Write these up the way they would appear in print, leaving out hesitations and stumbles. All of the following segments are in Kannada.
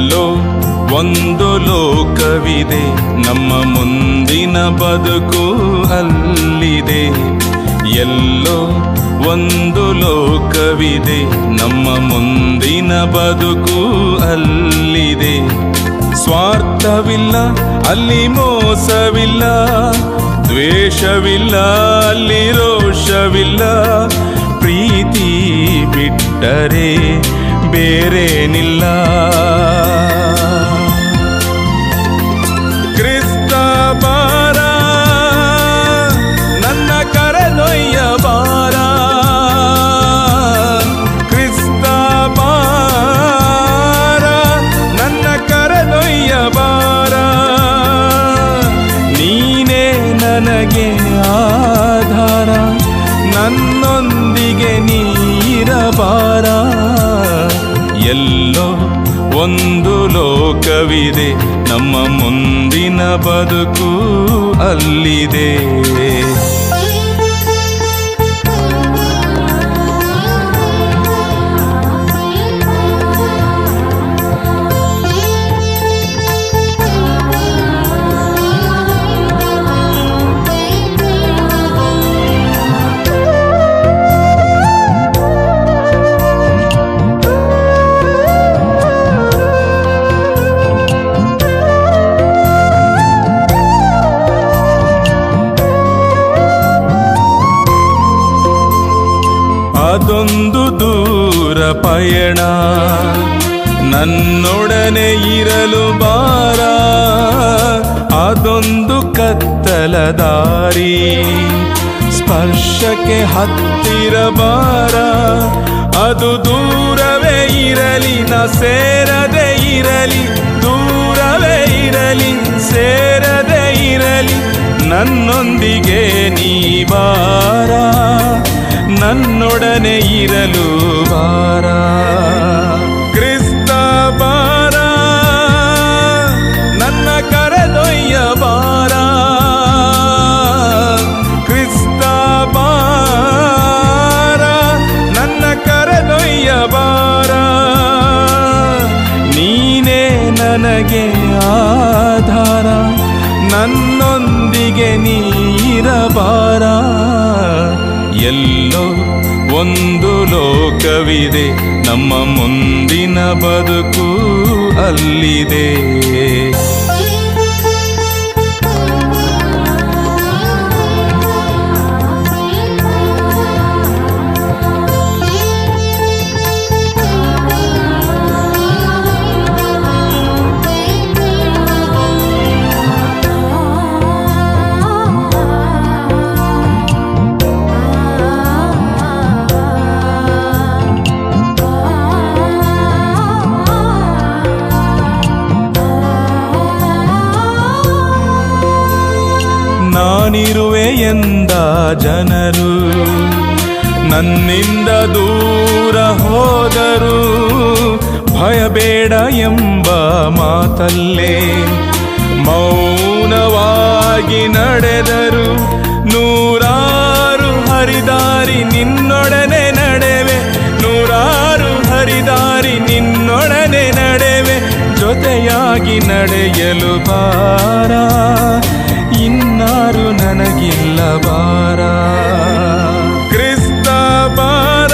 ಎಲ್ಲೋ ಒಂದು ಲೋಕವಿದೆ, ನಮ್ಮ ಮುಂದಿನ ಬದುಕು ಅಲ್ಲಿದೆ. ಎಲ್ಲೋ ಒಂದು ಲೋಕವಿದೆ, ನಮ್ಮ ಮುಂದಿನ ಬದುಕು ಅಲ್ಲಿದೆ. ಸ್ವಾರ್ಥವಿಲ್ಲ ಅಲ್ಲಿ, ಮೋಸವಿಲ್ಲ, ದ್ವೇಷವಿಲ್ಲ ಅಲ್ಲಿ, ರೋಷವಿಲ್ಲ. ಪ್ರೀತಿ ಬಿಟ್ಟರೆ ಬೇರೇನಿಲ್ಲ. ಕ್ರಿಸ್ತ ಬಾರ, ನನ್ನ ಕರೆದೊಯ್ಯ ಬಾರ. ಕ್ರಿಸ್ತ ಬಾರ, ನನ್ನ ಕರೆದೊಯ್ಯ ಬಾರ. ನೀನೇ ನನಗೆ ಆಧಾರ, ನನ್ನೊಂದಿಗೆ ನೀರಬಾರ. ಎಲ್ಲೋ ಒಂದು ಲೋಕವಿದೆ, ನಮ್ಮ ಮುಂದಿನ ಬದುಕು ಅಲ್ಲಿದೆ. ಅದೊಂದು ದೂರ ಪಯಣ, ನನ್ನೊಡನೆ ಇರಲು ಬಾರ. ಅದೊಂದು ಕತ್ತಲ ದಾರಿ, ಸ್ಪರ್ಶಕ್ಕೆ ಹತ್ತಿರ ಬಾರ. ಅದು ದೂರವೇ ಇರಲಿ, ನಾ ಸೇರದೆ ಇರಲಿ. ದೂರವೇ ಇರಲಿ, ಸೇರದೆ ಇರಲಿ, ನನ್ನೊಂದಿಗೆ ನೀ ಬಾರ. ನನ್ನೊಡನೆ ಇರಲು ಬಾರ. ಕ್ರಿಸ್ತ ಬಾರ, ನನ್ನ ಕರೆದೊಯ್ಯ ಬಾರ. ಕ್ರಿಸ್ತ ಬಾರ, ನನ್ನ ಕರೆದೊಯ್ಯ ಬಾರ. ನೀನೇ ನನಗೆ ಆಧಾರ, ನನ್ನೊಂದಿಗೆ ನೀರಬಾರ. ಎಲ್ಲೋ ಒಂದು ಲೋಕವಿದೆ, ನಮ್ಮ ಮುಂದಿನ ಬದುಕು ಅಲ್ಲಿದೆ. ನಾನಿರುವೆ ಎಂದ ಜನರು ನನ್ನಿಂದ ದೂರ ಹೋದರು. ಭಯಬೇಡ ಎಂಬ ಮಾತಲ್ಲೇ ಮೌನವಾಗಿ ನಡೆದರು. ನೂರಾರು ಹರಿದಾರಿ ನಿನ್ನೊಡನೆ ನಡೆವೆ, ನೂರಾರು ಹರಿದಾರಿ ನಿನ್ನೊಡನೆ ನಡೆವೆ. ಜೊತೆಯಾಗಿ ನಡೆಯಲು ಬಾರ, ಇನ್ನಾರು ನನಗಿಲ್ಲ ಬಾರ. ಕ್ರಿಸ್ತ ಬಾರ,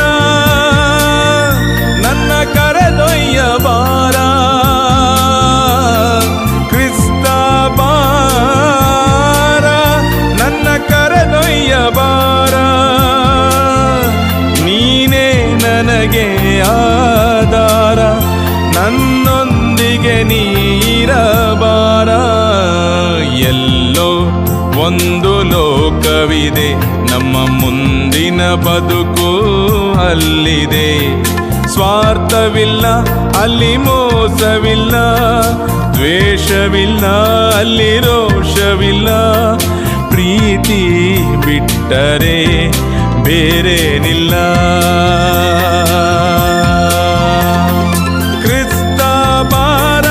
ನನ್ನ ಕರೆದೊಯ್ಯ ಬಾರ. ಕ್ರಿಸ್ತ ಬಾರ, ನನ್ನ ಕರೆದೊಯ್ಯ ಬಾರ. ನೀನೇ ನನಗೆ ಆಧಾರ, ನನ್ನೊಂದಿಗೆ ನೀರಬಾರ. ಎಲ್ಲೋ ಒಂದು ಲೋಕವಿದೆ, ನಮ್ಮ ಮುಂದಿನ ಬದುಕು ಅಲ್ಲಿದೆ. ಸ್ವಾರ್ಥವಿಲ್ಲ ಅಲ್ಲಿ, ಮೋಸವಿಲ್ಲ, ದ್ವೇಷವಿಲ್ಲ ಅಲ್ಲಿ, ರೋಷವಿಲ್ಲ. ಪ್ರೀತಿ ಬಿಟ್ಟರೆ ಬೇರೇನಿಲ್ಲ. ಕ್ರಿಸ್ತ ಬಾರ,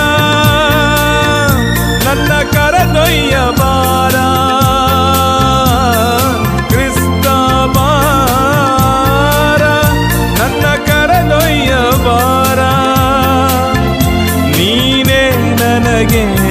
ನನ್ನ ಕರೆದೊಯ್ಯ ಬಾರ. ಕ್ರಿಸ್ತ ಬಾರ, ನನ್ನ ಕರೆದೊಯ್ಯ ಬಾರ. ನೀ ಕೆಳಗೆ